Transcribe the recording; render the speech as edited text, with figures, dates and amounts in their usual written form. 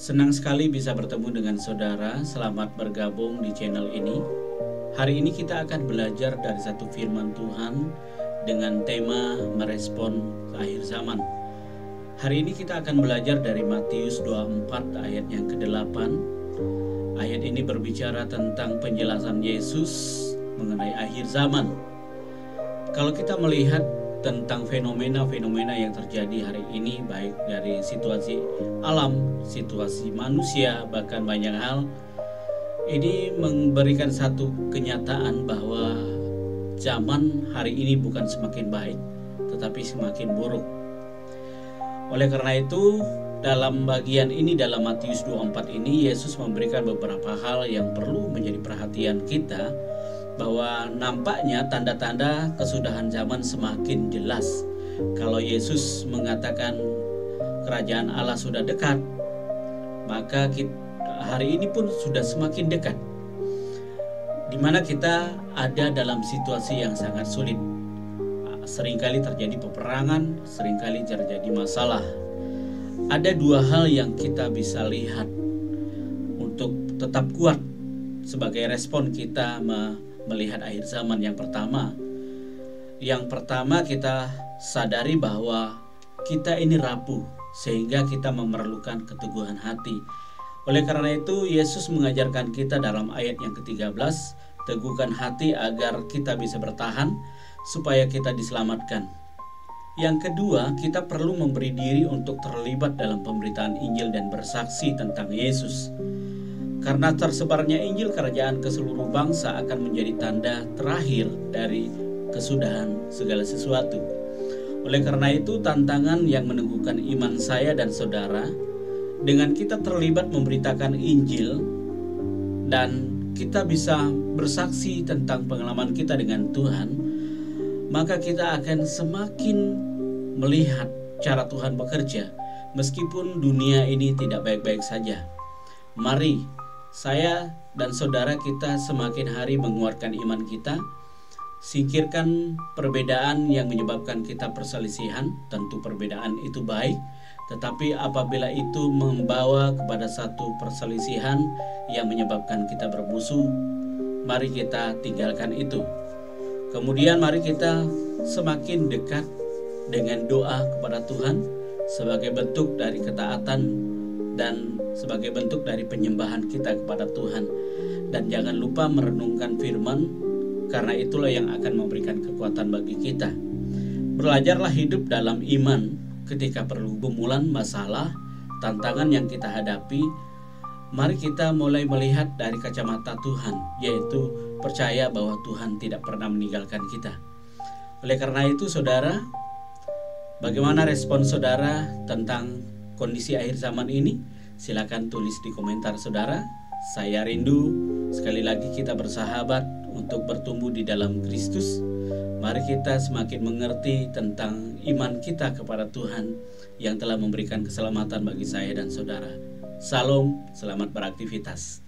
Senang sekali bisa bertemu dengan saudara. Selamat bergabung di channel ini. Hari ini kita akan belajar dari satu firman Tuhan dengan tema merespon akhir zaman. Hari ini kita akan belajar dari Matius 24 ayat yang ke-8. Ayat ini berbicara tentang penjelasan Yesus mengenai akhir zaman. Kalau kita melihat tentang fenomena-fenomena yang terjadi hari ini, baik dari situasi alam, situasi manusia, bahkan banyak hal, ini memberikan satu kenyataan bahwa zaman hari ini bukan semakin baik, tetapi semakin buruk. Oleh karena itu, dalam bagian ini, dalam Matius 24 ini, Yesus memberikan beberapa hal yang perlu menjadi perhatian kita, bahwa nampaknya tanda-tanda kesudahan zaman semakin jelas. Kalau Yesus mengatakan kerajaan Allah sudah dekat, maka hari ini pun sudah semakin dekat, di mana kita ada dalam situasi yang sangat sulit. Seringkali terjadi peperangan, seringkali terjadi masalah. Ada dua hal yang kita bisa lihat untuk tetap kuat sebagai respon kita melihat akhir zaman. Yang pertama kita sadari bahwa kita ini rapuh, sehingga kita memerlukan keteguhan hati. Oleh karena itu Yesus mengajarkan kita dalam ayat yang ke-13, teguhkan hati agar kita bisa bertahan, supaya kita diselamatkan. Yang kedua, kita perlu memberi diri untuk terlibat dalam pemberitaan Injil dan bersaksi tentang Yesus. Karena tersebarnya Injil kerajaan ke seluruh bangsa akan menjadi tanda terakhir dari kesudahan segala sesuatu. Oleh karena itu, tantangan yang meneguhkan iman saya dan saudara, dengan kita terlibat memberitakan Injil dan kita bisa bersaksi tentang pengalaman kita dengan Tuhan, maka kita akan semakin melihat cara Tuhan bekerja, meskipun dunia ini tidak baik-baik saja. Mari saya dan saudara kita semakin hari menguatkan iman kita, singkirkan perbedaan yang menyebabkan kita perselisihan. Tentu perbedaan itu baik, tetapi apabila itu membawa kepada satu perselisihan yang menyebabkan kita bermusuh, mari kita tinggalkan itu. Kemudian mari kita semakin dekat dengan doa kepada Tuhan sebagai bentuk dari ketaatan dan sebagai bentuk dari penyembahan kita kepada Tuhan. Dan jangan lupa merenungkan firman, karena itulah yang akan memberikan kekuatan bagi kita. Belajarlah hidup dalam iman ketika pergumulan, masalah, tantangan yang kita hadapi. Mari kita mulai melihat dari kacamata Tuhan, yaitu percaya bahwa Tuhan tidak pernah meninggalkan kita. Oleh karena itu saudara, bagaimana respon saudara tentang kondisi akhir zaman ini? Silakan tulis di komentar saudara. Saya rindu sekali lagi kita bersahabat untuk bertumbuh di dalam Kristus. Mari kita semakin mengerti tentang iman kita kepada Tuhan yang telah memberikan keselamatan bagi saya dan saudara. Salam, selamat beraktivitas.